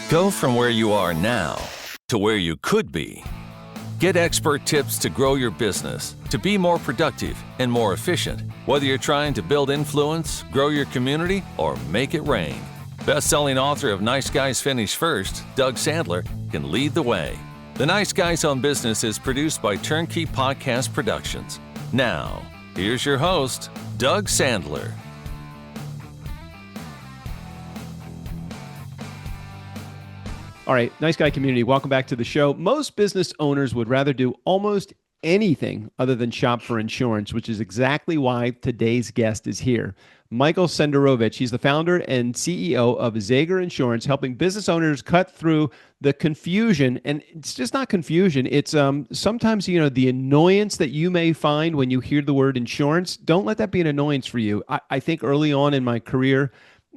Go from where you are now to where you could be. Get expert tips to grow your business, to be more productive and more efficient, whether you're trying to build influence, grow your community, or make it rain. Best-selling author of Nice Guys Finish First, Doug Sandler, can lead the way. The Nice Guys on Business is produced by TurnKey Podcast Productions. Now, here's your host, Doug Sandler. All right, Nice Guy community, welcome back to the show. Most business owners would rather do almost anything other than shop for insurance, which is exactly why today's guest is here. Michael Senderovich, he's the founder and CEO of Zager Insurance, helping business owners cut through the confusion. And it's just not confusion. It's sometimes, the annoyance that you may find when you hear the word insurance. Don't let that be an annoyance for you. I think early on in my career,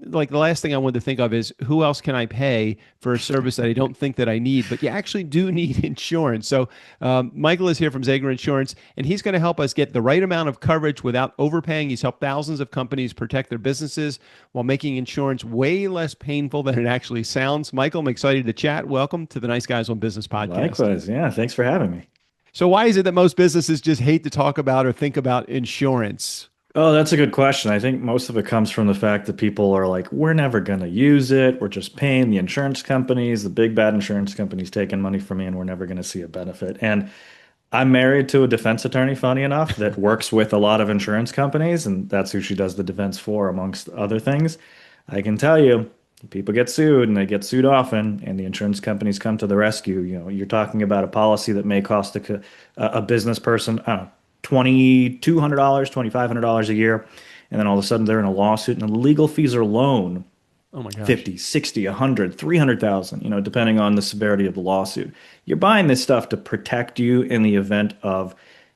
like the last thing I wanted to think of is who else can I pay for a service that I don't think that I need, but you actually do need insurance. So Michael is here from Zager Insurance, and he's going to help us get the right amount of coverage without overpaying. He's helped thousands of companies protect their businesses while making insurance way less painful than it actually sounds. Michael, I'm excited to chat. Welcome to the Nice Guys on Business podcast. Likewise. Yeah. Thanks for having me. So why is it that most businesses just hate to talk about or think about insurance? Oh, that's a good question. I think most of it comes from the fact that people are like, we're never going to use it. We're just paying the insurance companies, the big bad insurance companies taking money from me, and we're never going to see a benefit. And I'm married to a defense attorney, funny enough, that works with a lot of insurance companies, and that's who she does the defense for, amongst other things. I can tell you, people get sued, and they get sued often, and the insurance companies come to the rescue. You're talking about a policy that may cost a business person, I don't know, $2,200, $2,500 a year, and then all of a sudden they're in a lawsuit, and the legal fees alone, oh my gosh, 50, 60, 100, 300,000, depending on the severity of the lawsuit. You're buying this stuff to protect you in the event of,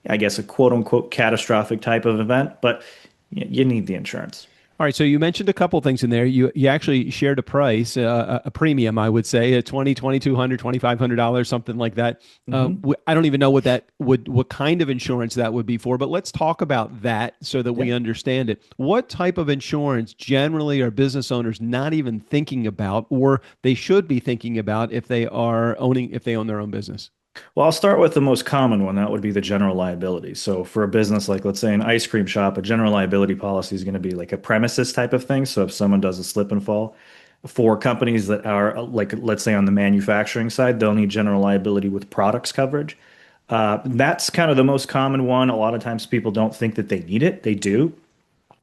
I guess, a quote unquote catastrophic type of event, but you need the insurance. All right, so you mentioned a couple things in there. You actually shared a price, a premium, I would say, at $2,200, $2,500, something like that. Mm-hmm. I don't even know what kind of insurance that would be for, but let's talk about that so that we understand it. What type of insurance generally are business owners not even thinking about, or they should be thinking about if they own their own business? Well, I'll start with the most common one. That would be the general liability. So for a business like, let's say, an ice cream shop, a general liability policy is going to be like a premises type of thing. So if someone does a slip and fall, for companies that are like, let's say on the manufacturing side, they'll need general liability with products coverage. That's kind of the most common one. A lot of times people don't think that they need it. They do.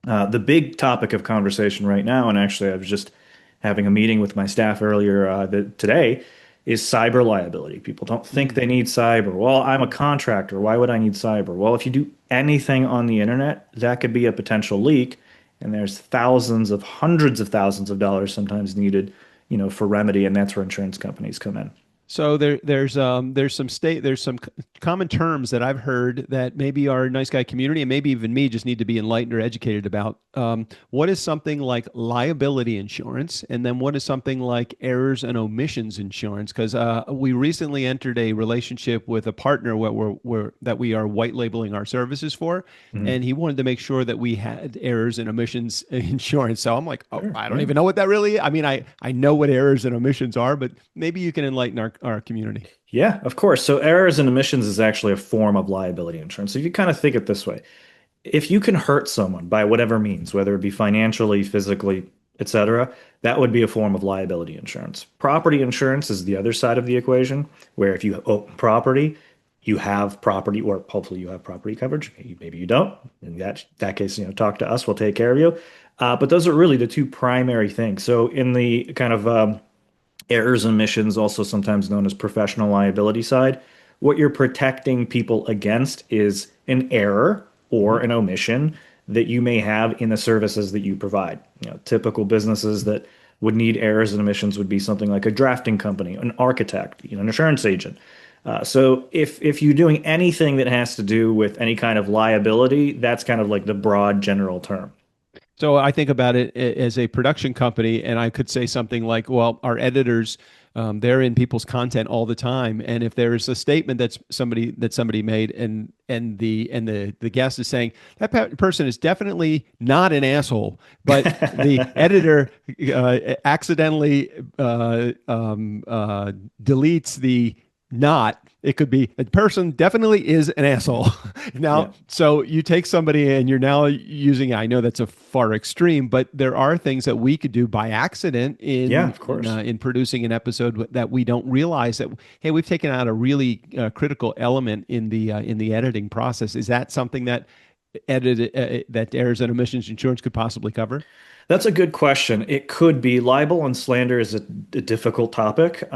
The big topic of conversation right now, and actually I was just having a meeting with my staff earlier today, is cyber liability. People don't think they need cyber. Well, I'm a contractor. Why would I need cyber? Well, if you do anything on the internet, that could be a potential leak. And there's hundreds of thousands of dollars sometimes needed, for remedy. And that's where insurance companies come in. So there's some common terms that I've heard that maybe our Nice Guy community and maybe even me just need to be enlightened or educated about. What is something like liability insurance, and then what is something like errors and omissions insurance? Because we recently entered a relationship with a partner that we are white labeling our services for, and he wanted to make sure that we had errors and omissions insurance. So I'm like, I don't even know what that really is. I mean, I know what errors and omissions are, but maybe you can enlighten our community. Yeah, of course. So errors and omissions is actually a form of liability insurance. So you kind of think it this way. If you can hurt someone by whatever means, whether it be financially, physically, etc., that would be a form of liability insurance. Property insurance is the other side of the equation, where if you own property, you have property, or hopefully you have property coverage. Maybe you don't. In that case, talk to us. We'll take care of you. But those are really the two primary things. So in the kind of errors and omissions, also sometimes known as professional liability side, what you're protecting people against is an error or an omission that you may have in the services that you provide. Typical businesses that would need errors and omissions would be something like a drafting company, an architect, an insurance agent. So if you're doing anything that has to do with any kind of liability, that's kind of like the broad general term. So I think about it as a production company, and I could say something like, "Well, our editors, they're in people's content all the time, and if there's a statement that somebody made, and the guest is saying that person is definitely not an asshole, but the editor accidentally deletes the not. It could be a person definitely is an asshole. Yeah. Now, so you take somebody and you're now using, I know that's a far extreme, but there are things that we could do by accident Yeah, in of in, uh, course. in producing an episode that we don't realize that, hey, we've taken out a really critical element in the editing process. Is that something that that errors and omissions insurance could possibly cover? That's a good question. It could be. Libel and slander is a difficult topic.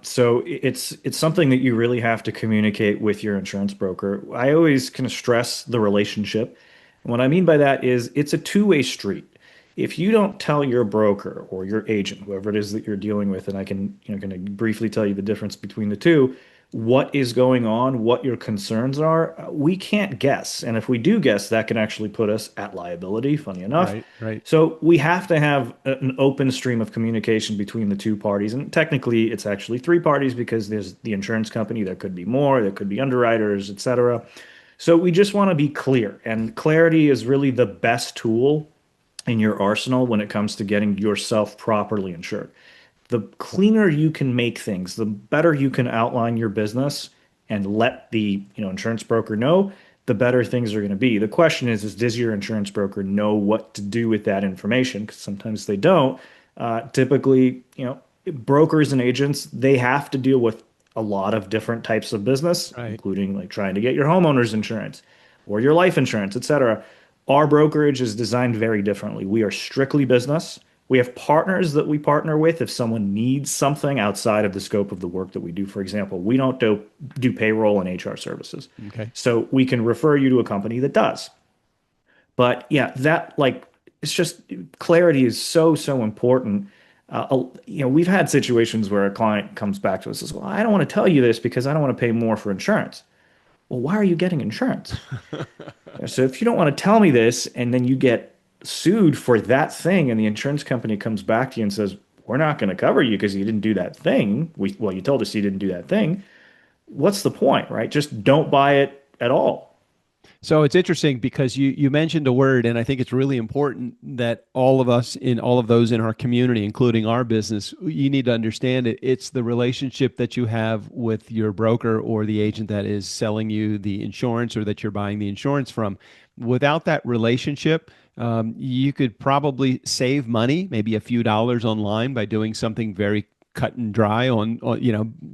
So it's something that you really have to communicate with your insurance broker. I always kind of stress the relationship. And what I mean by that is it's a two-way street. If you don't tell your broker or your agent, whoever it is that you're dealing with, and I can, kind of briefly tell you the difference between the two, what is going on, what your concerns are, we can't guess. And if we do guess, that can actually put us at liability, funny enough. Right, right. So we have to have an open stream of communication between the two parties. And technically, it's actually three parties because there's the insurance company, there could be more, there could be underwriters, etc. So we just want to be clear. And clarity is really the best tool in your arsenal when it comes to getting yourself properly insured. The cleaner you can make things, the better you can outline your business and let the, insurance broker know, the better things are going to be. The question is does your insurance broker know what to do with that information? Because sometimes they don't. Typically, brokers and agents, they have to deal with a lot of different types of business, Right. including like trying to get your homeowner's insurance or your life insurance, etc. Our brokerage is designed very differently. We are strictly business. We have partners that we partner with if someone needs something outside of the scope of the work that we do. For example, we don't do payroll and HR services. Okay. So we can refer you to a company that does. But yeah, that like it's just clarity is so, so important. We've had situations where a client comes back to us and says, "Well, I don't want to tell you this because I don't want to pay more for insurance." Well, why are you getting insurance? So if you don't want to tell me this and then you get sued for that thing and the insurance company comes back to you and says, "We're not going to cover you because you didn't do that thing. You told us you didn't do that thing." What's the point, right? Just don't buy it at all. So it's interesting because you mentioned a word, and I think it's really important that all of us in all of those in our community, including our business, you need to understand it. It's the relationship that you have with your broker or the agent that is selling you the insurance or that you're buying the insurance from. Without that relationship, you could probably save money, maybe a few dollars online by doing something very cut and dry on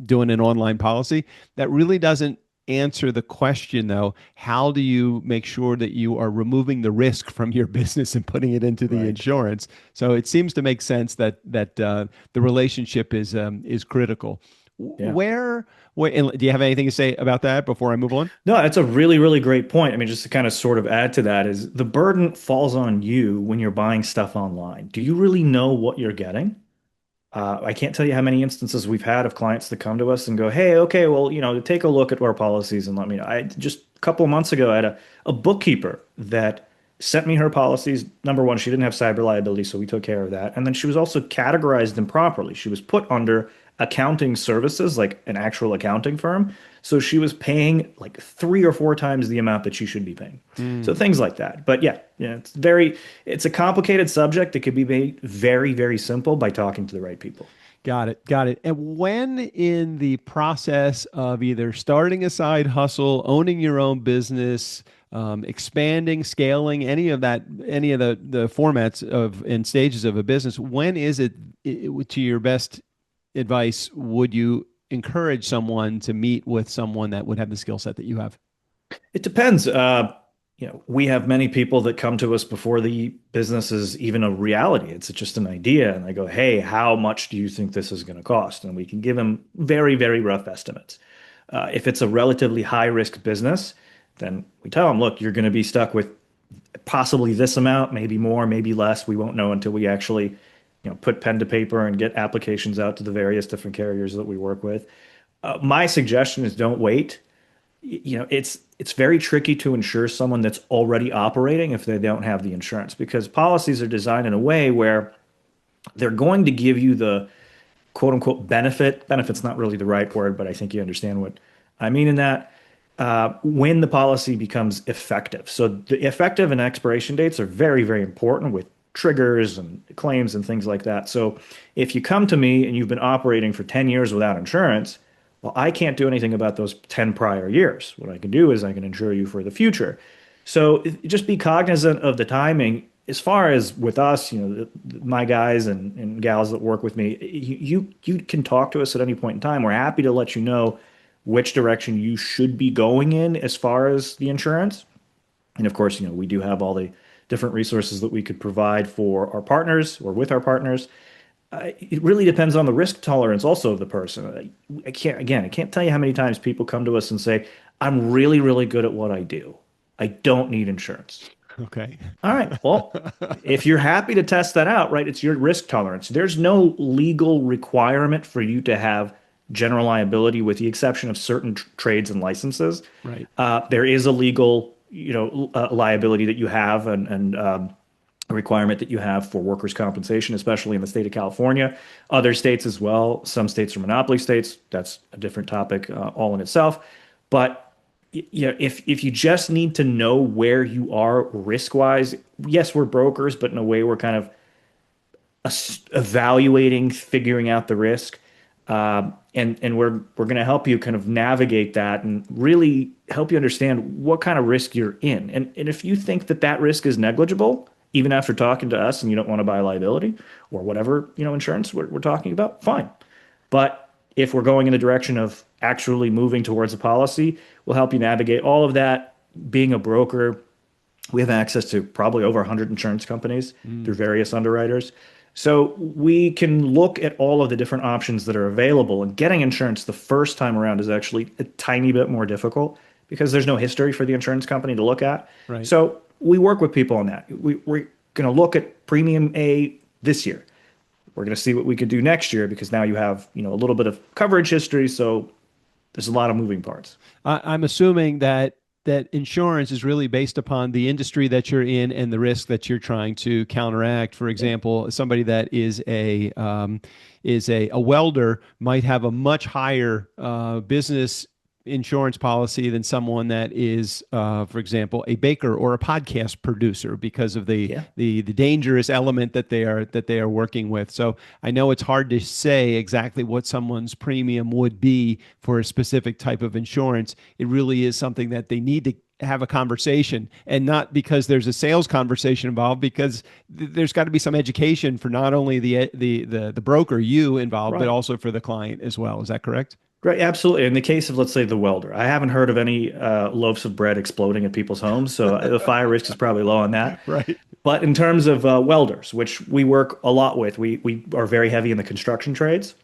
doing an online policy that really doesn't answer the question, though. How do you make sure that you are removing the risk from your business and putting it into the Right. insurance? So it seems to make sense that the relationship is critical. Yeah. Where and do you have anything to say about that before I move on? No, that's a really, really great point. I mean, just to kind of sort of add to that is the burden falls on you when you're buying stuff online. Do you really know what you're getting? I can't tell you how many instances we've had of clients that come to us and go, "Hey, okay, well, take a look at our policies and let me know." I just a couple of months ago, I had a bookkeeper that sent me her policies. Number one, she didn't have cyber liability, so we took care of that. And then she was also categorized improperly. She was put under accounting services, like an actual accounting firm. So she was paying like three or four times the amount that she should be paying. So things like that. But yeah, it's a complicated subject that could be made very, very simple by talking to the right people. Got it. Got it. And when in the process of either starting a side hustle, owning your own business, expanding, scaling, any of the formats of and stages of a business, when is to your best advice, would you encourage someone to meet with someone that would have the skill set that you have? It depends. We have many people that come to us before the business is even a reality. It's just an idea, and they go, "Hey, how much do you think this is going to cost?" And we can give them very, very rough estimates. If it's a relatively high risk business, then we tell them, "Look, you're going to be stuck with possibly this amount, maybe more, maybe less. We won't know until we actually, put pen to paper and get applications out to the various different carriers that we work with." My suggestion is don't wait. it's very tricky to insure someone that's already operating if they don't have the insurance, because policies are designed in a way where they're going to give you the quote unquote benefit. Benefit's not really the right word, but I think you understand what I mean in that. When the policy becomes effective. So the effective and expiration dates are very, very important with triggers and claims and things like that. So if you come to me and you've been operating for 10 years without insurance, well, I can't do anything about those 10 prior years. What I can do is I can insure you for the future. So just be cognizant of the timing. As far as with us, my guys and gals that work with me, you can talk to us at any point in time. We're happy to let you know which direction you should be going in as far as the insurance. And of course, we do have all the different resources that we could provide for our partners or with our partners. It really depends on the risk tolerance also of the person. I can't tell you how many times people come to us and say, I'm really, really good at what I do. I don't need insurance. Okay. All right. Well, if you're happy to test that out, right, it's your risk tolerance. There's no legal requirement for you to have general liability with the exception of certain trades and licenses. Right. There is a legal, liability that you have and a requirement that you have for workers' compensation, especially in the state of California. Other states as well. Some states are monopoly states. That's a different topic all in itself. But if you just need to know where you are risk-wise, yes, we're brokers, but in a way we're kind of evaluating, figuring out the risk. And we're going to help you kind of navigate that and really help you understand what kind of risk you're in. And if you think that risk is negligible, even after talking to us and you don't want to buy liability or whatever, insurance we're talking about, fine. But if we're going in the direction of actually moving towards a policy, we'll help you navigate all of that. Being a broker, we have access to probably over 100 insurance companies through various underwriters. So we can look at all of the different options that are available, and getting insurance the first time around is actually a tiny bit more difficult because there's no history for the insurance company to look at. Right. So we work with people on that. We're going to look at premium A this year. We're going to see what we could do next year because now you have, a little bit of coverage history. So there's a lot of moving parts. I'm assuming that insurance is really based upon the industry that you're in and the risk that you're trying to counteract. For example, somebody that is a welder might have a much higher business insurance policy than someone that is, for example, a baker or a podcast producer because of the dangerous element that they are working with. So I know it's hard to say exactly what someone's premium would be for a specific type of insurance. It really is something that they need to have a conversation, and not because there's a sales conversation involved, because there's got to be some education for not only the broker, you involved, Right. but also for the client as well. Is that correct? Right, absolutely. In the case of, let's say, the welder, I haven't heard of any loaves of bread exploding at people's homes, so the fire risk is probably low on that. Right. But in terms of welders, which we work a lot with, we are very heavy in the construction trades.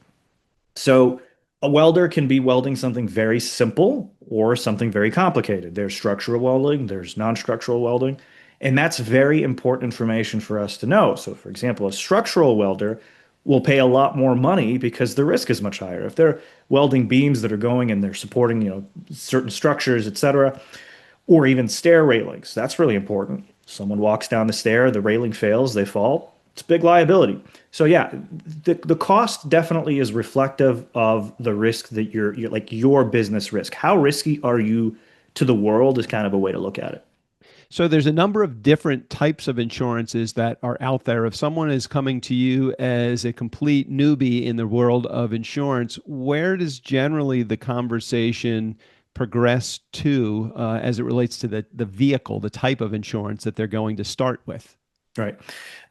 So a welder can be welding something very simple or something very complicated. There's structural welding, there's non-structural welding, and that's very important information for us to know. So, for example, a structural welder will pay a lot more money because the risk is much higher. If they're welding beams that are going and they're supporting, certain structures, et cetera, or even stair railings, that's really important. Someone walks down the stair, the railing fails, they fall. It's a big liability. So yeah, the cost definitely is reflective of the risk that you're like your business risk. How risky are you to the world is kind of a way to look at it. So there's a number of different types of insurances that are out there. If someone is coming to you as a complete newbie in the world of insurance, where does generally the conversation progress to as it relates to the vehicle, the type of insurance that they're going to start with? Right.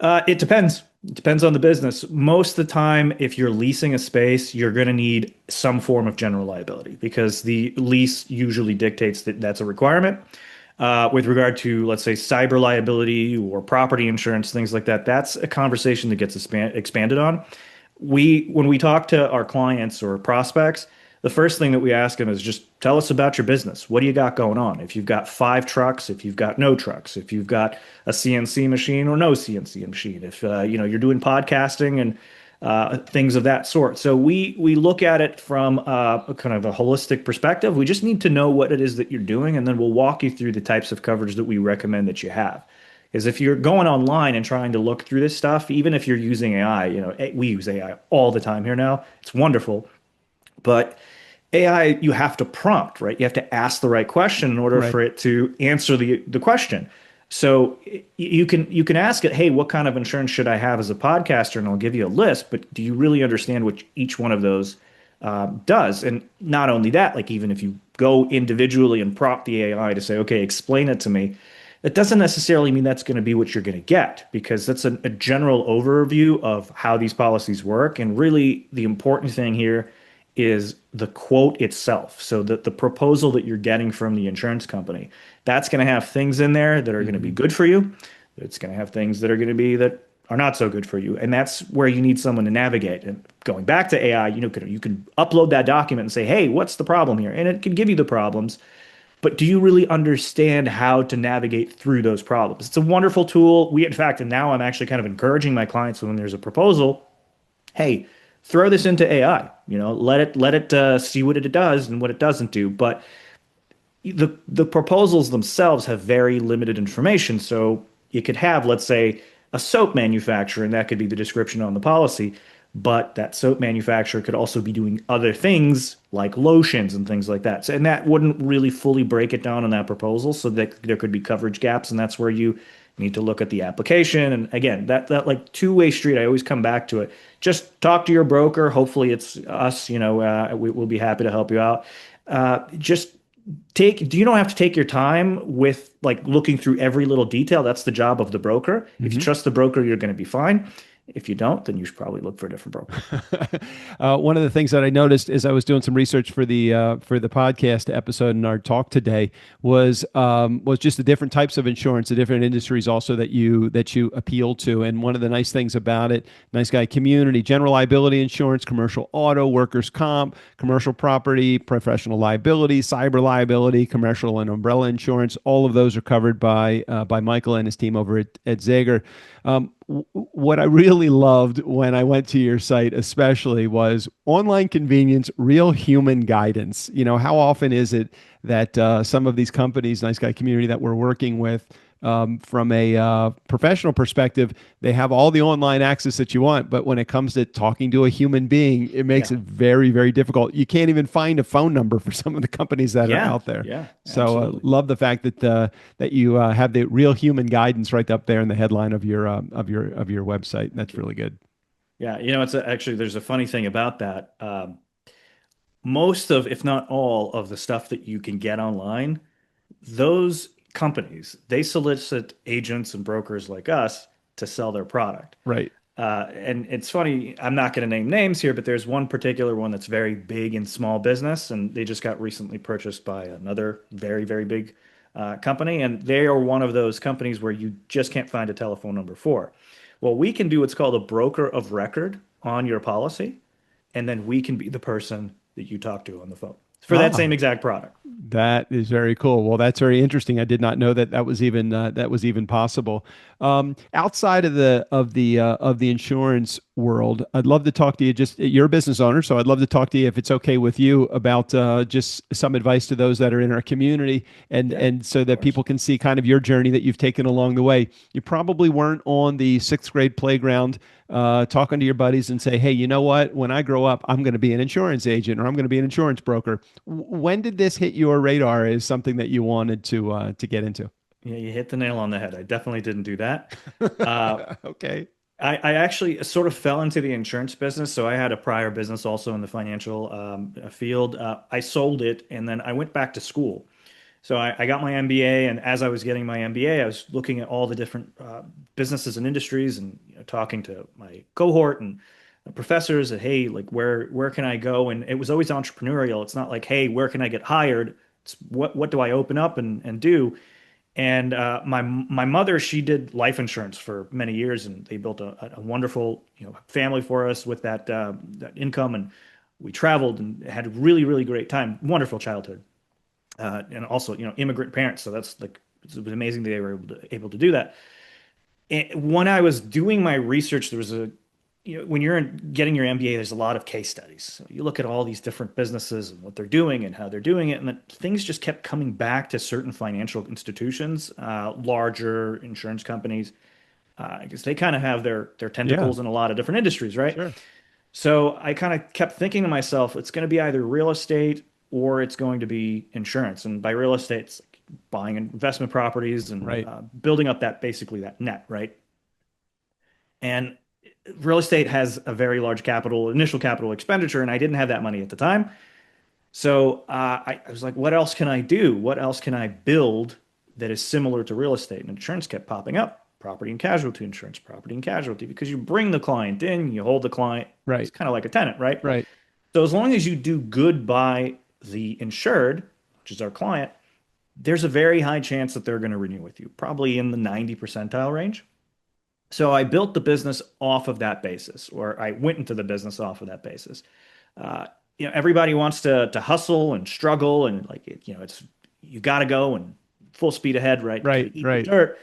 It depends. It depends on the business. Most of the time, if you're leasing a space, you're going to need some form of general liability because the lease usually dictates that that's a requirement. With regard to, let's say, cyber liability or property insurance, things like that, that's a conversation that gets expanded on. When we talk to our clients or prospects, the first thing that we ask them is just tell us about your business. What do you got going on? If you've got 5 trucks, if you've got no trucks, if you've got a CNC machine or no CNC machine, if you're doing podcasting and things of that sort. So we look at it from a kind of a holistic perspective. We just need to know what it is that you're doing, and then we'll walk you through the types of coverage that we recommend that you have. Is if you're going online and trying to look through this stuff, even if you're using AI, we use AI all the time here now. It's wonderful, but AI, you have to prompt, right? You have to ask the right question in order Right. for it to answer the question. So you can ask it, hey, what kind of insurance should I have as a podcaster? And I'll give you a list, but do you really understand what each one of those does? And not only that, like even if you go individually and prompt the AI to say, okay, explain it to me, it doesn't necessarily mean that's going to be what you're going to get, because that's a general overview of how these policies work. And really, the important thing here is the quote itself. So that the proposal that you're getting from the insurance company, that's going to have things in there that are going to be Mhm. good for you. It's going to have things that are going to be that are not so good for you. And that's where you need someone to navigate. And going back to AI, you can upload that document and say, hey, what's the problem here? And it can give you the problems. But do you really understand how to navigate through those problems? It's a wonderful tool. In fact, and now I'm actually kind of encouraging my clients when there's a proposal, hey, throw this into AI. Let it see what it does and what it doesn't do. But the proposals themselves have very limited information. So you could have, let's say, a soap manufacturer, and that could be the description on the policy. But that soap manufacturer could also be doing other things like lotions and things like that. And that wouldn't really fully break it down in that proposal. So that there could be coverage gaps, and that's where you need to look at the application. And again, that like two-way street, I always come back to it. Just talk to your broker. Hopefully it's us, we'll be happy to help you out. Just you don't have to take your time with like looking through every little detail. That's the job of the broker. If you Mhm. trust the broker, you're going to be fine. If you don't, then you should probably look for a different broker. One of the things that I noticed as I was doing some research for the podcast episode and our talk today was just the different types of insurance, the different industries also that you appeal to. And one of the nice things about it, nice guy community, general liability insurance, commercial auto, workers comp, commercial property, professional liability, cyber liability, commercial and umbrella insurance. All of those are covered by Michael and his team over at Zager. What I really loved when I went to your site, especially, was online convenience, real human guidance. How often is it that some of these companies, nice guy community that we're working with, from a professional perspective, they have all the online access that you want, but when it comes to talking to a human being, it makes Yeah. it very, very difficult. You can't even find a phone number for some of the companies that are Yeah. out there. Yeah. So Absolutely. love the fact that you have the real human guidance right up there in the headline of your website. That's really good. Yeah. Actually, there's a funny thing about that. Most of, if not all, of the stuff that you can get online, those companies, they solicit agents and brokers like us to sell their product. Right. And it's funny, I'm not going to name names here, but there's one particular one that's very big in small business, and they just got recently purchased by another very, very big company. And they are one of those companies where you just can't find a telephone number for. Well, we can do what's called a broker of record on your policy, and then we can be the person that you talk to on the phone for that Ah, same exact product. that is very cool. Well, that's very interesting. I did not know that was even possible. Outside of the insurance world, I'd love to talk to you. Just you're a business owner, so I'd love to talk to you if it's okay with you about just some advice to those that are in our community, and Yeah, and so of that course. people can see kind of your journey that you've taken along the way. You probably weren't on the sixth grade playground talking to your buddies and say, hey, you know what? When I grow up, I'm going to be an insurance agent or I'm going to be an insurance broker. When did this hit your radar as something that you wanted to get into? Yeah, you hit the nail on the head. I definitely didn't do that. Uh, Okay. I actually sort of fell into the insurance business. So I had a prior business also in the financial field. I sold it and then I went back to school. So I got my MBA, and as I was getting my MBA, I was looking at all the different businesses and industries, and talking to my cohort and professors. And hey, like where can I go? And it was always entrepreneurial. It's not like, hey, where can I get hired? It's what do I open up and do? And my mother, she did life insurance for many years, and they built a wonderful family for us with that income, and we traveled and had a really really great time, wonderful childhood, and also immigrant parents, so that's like it was amazing they were able to do that. And when I was doing my research, there was when you're getting your MBA, there's a lot of case studies. So you look at all these different businesses and what they're doing and how they're doing it, and then things just kept coming back to certain financial institutions, larger insurance companies, because they kind of have their Yeah, tentacles in a lot of different industries, right? sure. So I kind of kept thinking to myself, it's going to be either real estate or it's going to be insurance. And by real estate, it's like buying investment properties and Right. building up that basically that net, right? And real estate has a very large initial capital expenditure, and I didn't have that money at the time. So I was like, what else can I do? What else can I build that is similar to real estate? And insurance kept popping up, property and casualty insurance, property and casualty, because you bring the client in, you hold the client. It's Right. kind of like a tenant, right? Right. So as long as you do good by the insured, which is our client, there's a very high chance that they're going to renew with you, probably in the 90 percentile range. So I built the business off of that basis, or I went into the business off of that basis. Uh, everybody wants to hustle and struggle, and like it's you got to go and full speed ahead, right? Got Right. to eat the Right. dirt.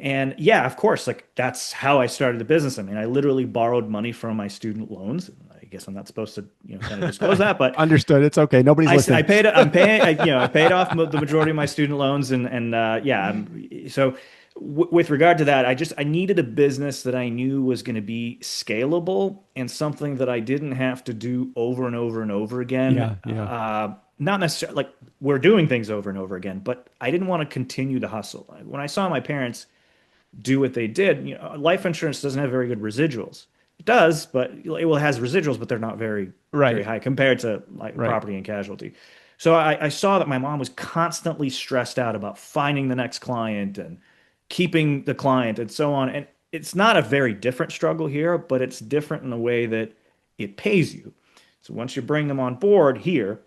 And yeah, of course, like that's how I started the business. I mean, I literally borrowed money from my student loans. I guess I'm not supposed to, kind of disclose that, but Understood. It's okay. Nobody's I listening. paid, I'm paying, I paid off the majority of my student loans, and yeah, so with regard to that, I needed a business that I knew was going to be scalable and something that I didn't have to do over and over and over again. Yeah. Yeah. Not necessarily like we're doing things over and over again, but I didn't want to continue the hustle. When I saw my parents do what they did. Life insurance doesn't have very good residuals. It does, but it has residuals, but they're not very Right. high compared to like Right. property and casualty. So I saw that my mom was constantly stressed out about finding the next client and keeping the client and so on. And it's not a very different struggle here, but it's different in the way that it pays you. So once you bring them on board here,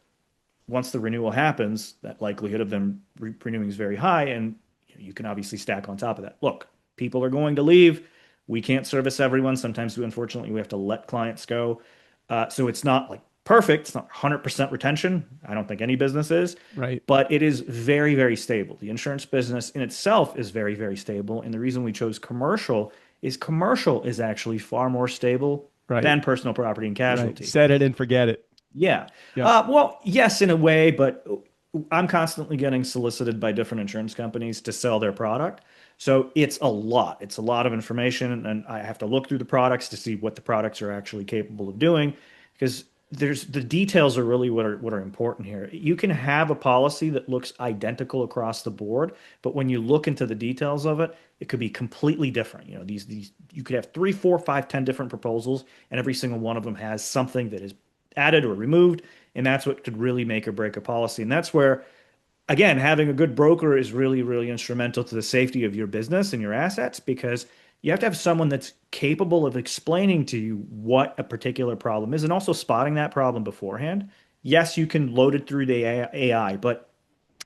once the renewal happens, that likelihood of them renewing is very high, and you can obviously stack on top of that. Look, people are going to leave. We can't service everyone. Sometimes, unfortunately, we have to let clients go. So it's not like perfect. It's not 100% retention. I don't think any business is, Right. but it is very, very stable. The insurance business in itself is very, very stable. And the reason we chose commercial is actually far more stable Right. than personal property and Right. casualty. Set it and forget it. Yeah. Yep. Well, yes, in a way, but I'm constantly getting solicited by different insurance companies to sell their product. So it's a lot. It's a lot of information, and I have to look through the products to see what the products are actually capable of doing, because the details are really what are important here. You can have a policy that looks identical across the board, but when you look into the details of it, it could be completely different. These you could have three, four, five, 10 different proposals, and every single one of them has something that is added or removed, and that's what could really make or break a policy. And that's where, again, having a good broker is really, really instrumental to the safety of your business and your assets, because you have to have someone that's capable of explaining to you what a particular problem is and also spotting that problem beforehand. Yes, you can load it through the AI, but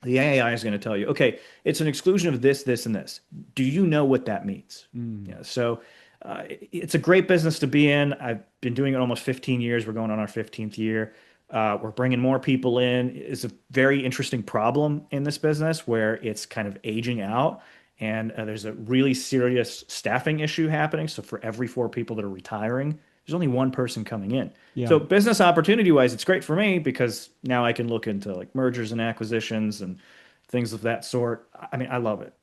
the AI is going to tell you, okay, it's an exclusion of this, this, and this. Do you know what that means? Mm. Yeah, so it's a great business to be in. I've been doing it almost 15 years. We're going on our 15th year. We're bringing more people in. It's a very interesting problem in this business where it's kind of aging out, and there's a really serious staffing issue happening. So for every four people that are retiring, there's only one person coming in. Yeah. So business opportunity wise, it's great for me because now I can look into like mergers and acquisitions and things of that sort. I mean, I love it.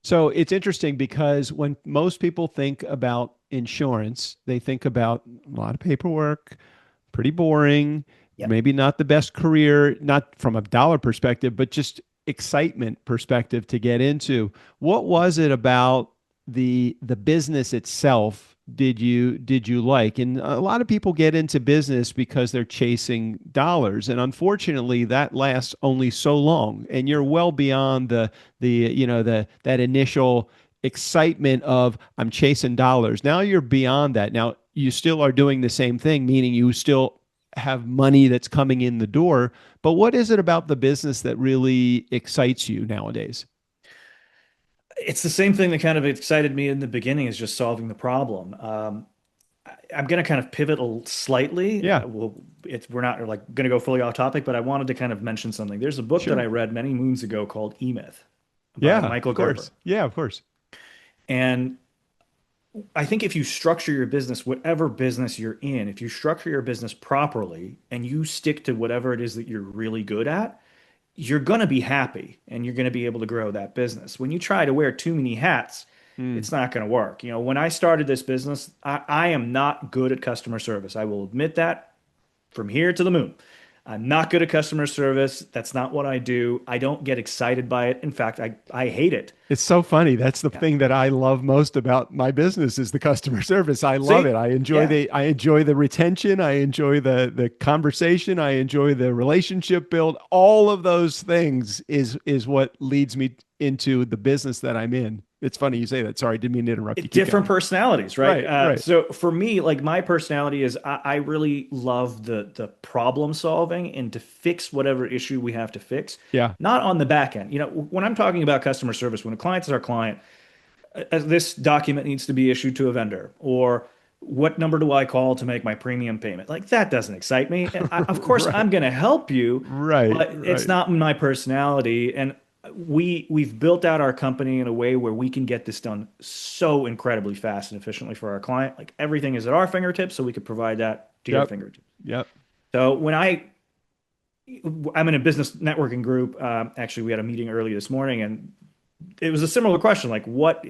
So it's interesting because when most people think about insurance, they think about a lot of paperwork, pretty boring, Yep. maybe not the best career, not from a dollar perspective, but just excitement perspective to get into. What was it about the business itself did you like? And a lot of people get into business because they're chasing dollars, and unfortunately that lasts only so long, and you're well beyond the that initial excitement of I'm chasing dollars. Now you're beyond that. Now you still are doing the same thing, meaning you still have money that's coming in the door. But what is it about the business that really excites you nowadays? It's the same thing that kind of excited me in the beginning, is just solving the problem. I'm going to kind of pivot slightly. Yeah, We're not like going to go fully off topic, but I wanted to kind of mention something. There's a book that sure. I read many moons ago called E-Myth by Yeah, Michael of Gerber. course. Yeah, of course. And I think if you structure your business, whatever business you're in, if you structure your business properly and you stick to whatever it is that you're really good at, you're going to be happy and you're going to be able to grow that business. When you try to wear too many hats, Mm. it's not going to work. When I started this business, I am not good at customer service. I will admit that from here to the moon. I'm not good at customer service. That's not what I do. I don't get excited by it. In fact, I hate it. It's so funny. That's the Yeah. thing that I love most about my business is the customer service. I love it. See? Yeah. I enjoy the retention. I enjoy the conversation. I enjoy the relationship build. All of those things is what leads me into the business that I'm in. It's funny you say that. Sorry, didn't mean to interrupt you. Keep Different going. personalities, right? Right, right. So for me, like my personality is I really love the problem solving and to fix whatever issue we have to fix, Yeah. not on the back end. When I'm talking about customer service, when a client is our client, this document needs to be issued to a vendor, or what number do I call to make my premium payment? Like that doesn't excite me. And of course, Right. I'm going to help you, Right. but it's Right. not my personality. And we've built out our company in a way where we can get this done so incredibly fast and efficiently for our client. Like everything is at our fingertips, so we could provide that to your Yep. fingertips. Yep. So I'm in a business networking group. Actually, we had a meeting early this morning, and it was a similar question, like what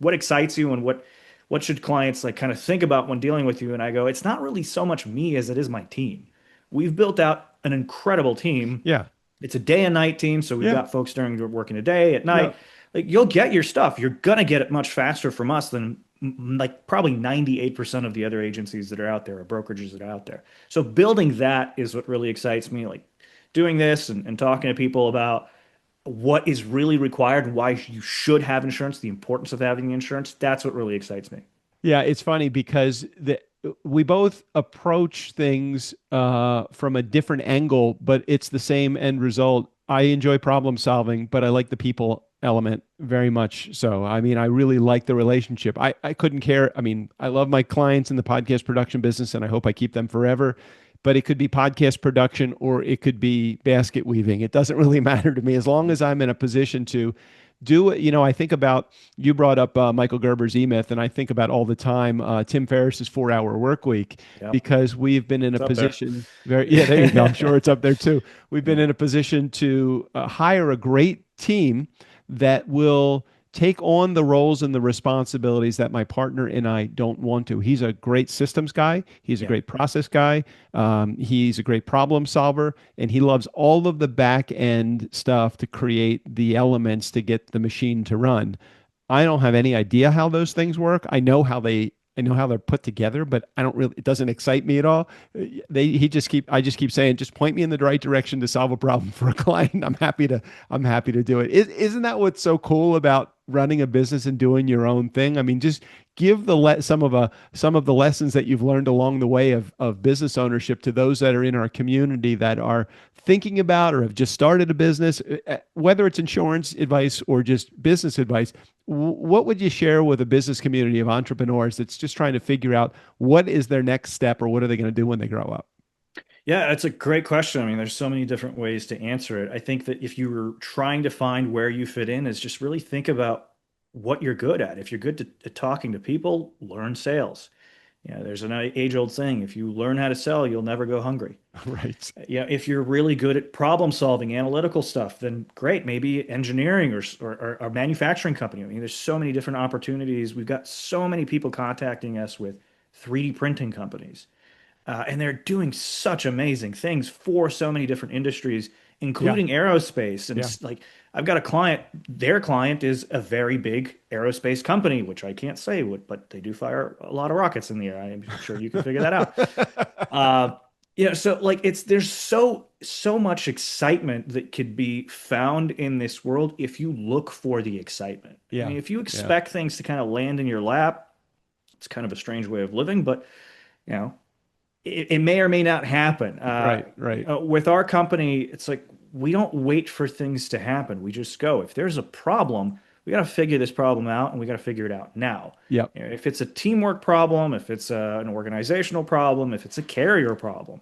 excites you and what should clients like kind of think about when dealing with you? And I go, it's not really so much me as it is my team. We've built out an incredible team. Yeah. It's a day and night team, so we've Yeah. got folks during working a day at night. Yep. Like you'll get your stuff. You're gonna get it much faster from us than like probably 98% of the other agencies that are out there or brokerages that are out there. So building that is what really excites me. Like doing this and talking to people about what is really required and why you should have insurance, the importance of having the insurance. That's what really excites me. Yeah, it's funny because we both approach things from a different angle, but it's the same end result. I enjoy problem solving, but I like the people element very much so. I mean, I really like the relationship. I couldn't care. I mean, I love my clients in the podcast production business, and I hope I keep them forever. But it could be podcast production or it could be basket weaving. It doesn't really matter to me as long as I'm in a position to do it. I think about you brought up Michael Gerber's E-Myth, and I think about all the time Tim Ferriss's 4 Hour Work Week Yep. because we've been in a It's up there. position. Yeah, there you go. I'm sure it's up there too. We've been in a position to hire a great team that will take on the roles and the responsibilities that my partner and I don't want to. He's a great systems guy. He's a Yeah. great process guy. He's a great problem solver, and he loves all of the back end stuff to create the elements to get the machine to run. I don't have any idea how those things work. I know how they're put together, but I don't really, it doesn't excite me at all. I just keep saying, just point me in the right direction to solve a problem for a client. I'm happy to do it. Isn't that what's so cool about running a business and doing your own thing? I mean, just give some of the lessons that you've learned along the way of business ownership to those that are in our community that are thinking about or have just started a business, whether it's insurance advice or just business advice. What would you share with a business community of entrepreneurs that's just trying to figure out what is their next step or what are they going to do when they grow up? Yeah, it's a great question. I mean, there's so many different ways to answer it. I think that if you were trying to find where you fit in, is just really think about what you're good at. If you're good at talking to people, learn sales. There's an age-old saying, if you learn how to sell, you'll never go hungry. Right. If you're really good at problem solving, analytical stuff, then great, maybe engineering or a manufacturing company. I mean, there's so many different opportunities. We've got so many people contacting us with 3D printing companies. And they're doing such amazing things for so many different industries, Yeah. including aerospace. And Yeah. like, I've got a client, their client is a very big aerospace company, which I can't say what, but they do fire a lot of rockets in the air. I'm sure you can figure that out. So like there's so much excitement that could be found in this world if you look for the excitement. I Yeah. mean, if you Yeah. expect things to kind of land in your lap, it's kind of a strange way of living, but you know, it may or may not happen. Right. Right. With our company, it's like we don't wait for things to happen. We just go. If there's a problem, we got to figure this problem out, and we got to figure it out now. Yep. If it's a teamwork problem, if it's an organizational problem, if it's a carrier problem,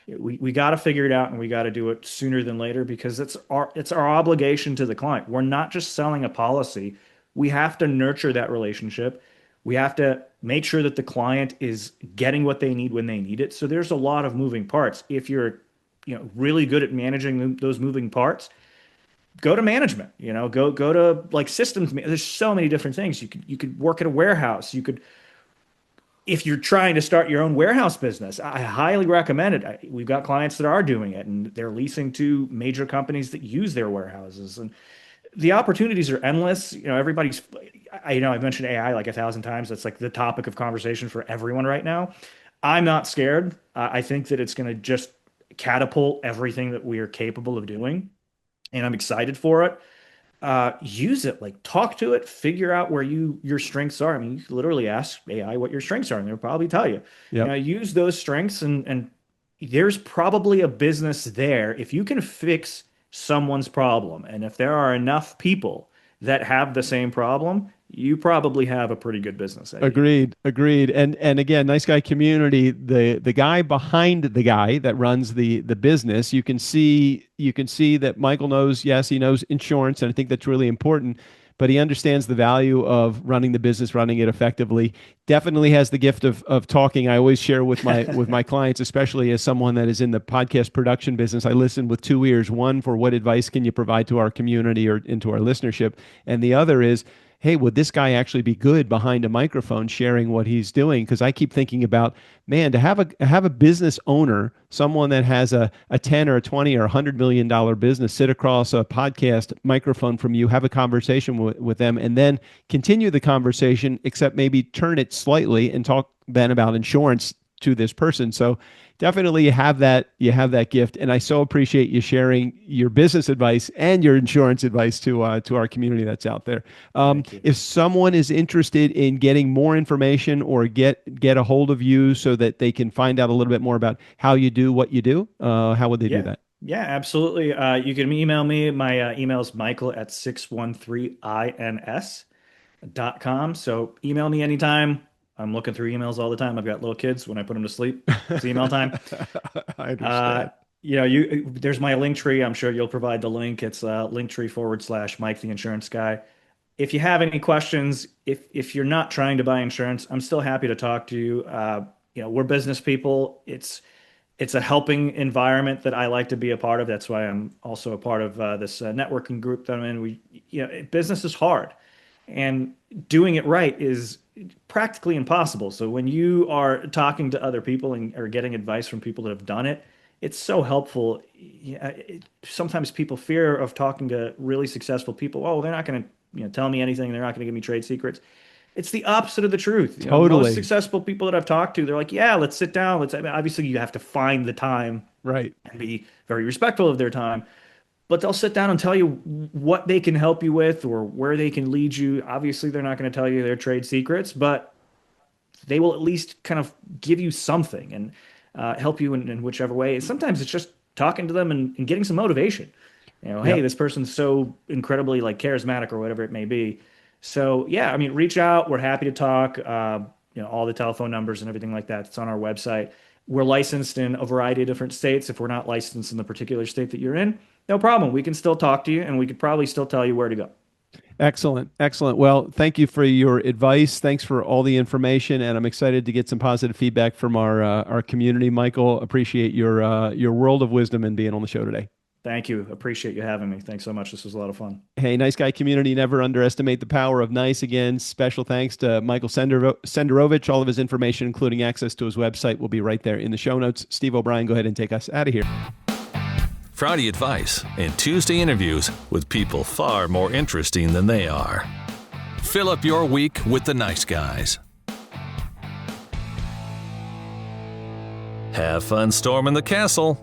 we got to figure it out, and we got to do it sooner than later because it's our obligation to the client. We're not just selling a policy. We have to nurture that relationship. We have to make sure that the client is getting what they need when they need it. So there's a lot of moving parts. If you're, really good at managing those moving parts, go to management. Go to like systems. There's so many different things. You could work at a warehouse. You could, if you're trying to start your own warehouse business, I highly recommend it. We've got clients that are doing it, and they're leasing to major companies that use their warehouses, and the opportunities are endless. Everybody's, I've mentioned AI like 1,000 times. That's like the topic of conversation for everyone right now. I'm not scared. I think that it's going to just catapult everything that we are capable of doing, and I'm excited for it. Use it, like talk to it, figure out where your strengths are. I mean, you can literally ask AI what your strengths are, and they'll probably tell you. Yep. Use those strengths, and there's probably a business there if you can fix someone's problem. And if there are enough people that have the same problem, you probably have a pretty good business idea. Agreed. And again, nice guy community, the guy behind the guy that runs the business, you can see that Michael knows, yes, he knows insurance, and I think that's really important, but he understands the value of running the business, running it effectively. Definitely has the gift of talking. I always share with my clients, especially as someone that is in the podcast production business. I listen with two ears. One, for what advice can you provide to our community or into our listenership, and the other is, hey, would this guy actually be good behind a microphone sharing what he's doing? Because I keep thinking about, man, to have a business owner, someone that has a 10 or a 20 or $100 million business, sit across a podcast microphone from you, have a conversation with them, and then continue the conversation, except maybe turn it slightly and talk then about insurance to this person. So definitely you have that gift, and I so appreciate you sharing your business advice and your insurance advice to our community that's out there. If someone is interested in getting more information or get a hold of you so that they can find out a little bit more about how you do what you do, how would they do that? Yeah, absolutely. You can email me. My email is michael@613ins.com. So email me anytime. I'm looking through emails all the time. I've got little kids. When I put them to sleep, it's email time. I understand. There's my link tree. I'm sure you'll provide the link. It's linktree/Mike the Insurance Guy. If you have any questions, if you're not trying to buy insurance, I'm still happy to talk to you. We're business people. It's a helping environment that I like to be a part of. That's why I'm also a part of this networking group that I'm in. Business is hard, and doing it right is practically impossible. So when you are talking to other people or getting advice from people that have done it, it's so helpful. Sometimes people fear of talking to really successful people. Oh, they're not going to tell me anything. They're not going to give me trade secrets. It's the opposite of the truth. Totally. Most successful people that I've talked to, they're like, yeah, let's sit down. Obviously, you have to find the time, right, and be very respectful of their time. But they'll sit down and tell you what they can help you with or where they can lead you. Obviously, they're not going to tell you their trade secrets, but they will at least kind of give you something and help you in whichever way. And sometimes it's just talking to them and getting some motivation. Hey, this person's so incredibly charismatic or whatever it may be. So yeah, reach out. We're happy to talk. All the telephone numbers and everything like that. It's on our website. We're licensed in a variety of different states. If we're not licensed in the particular state that you're in, no problem. We can still talk to you, and we could probably still tell you where to go. Excellent. Well, thank you for your advice. Thanks for all the information, and I'm excited to get some positive feedback from our community. Michael, appreciate your world of wisdom and being on the show today. Thank you. Appreciate you having me. Thanks so much. This was a lot of fun. Hey, nice guy community, never underestimate the power of nice. Again, special thanks to Michael Senderovich. All of his information, including access to his website, will be right there in the show notes. Steve O'Brien, go ahead and take us out of here. Friday advice and Tuesday interviews with people far more interesting than they are. Fill up your week with the nice guys. Have fun storming the castle.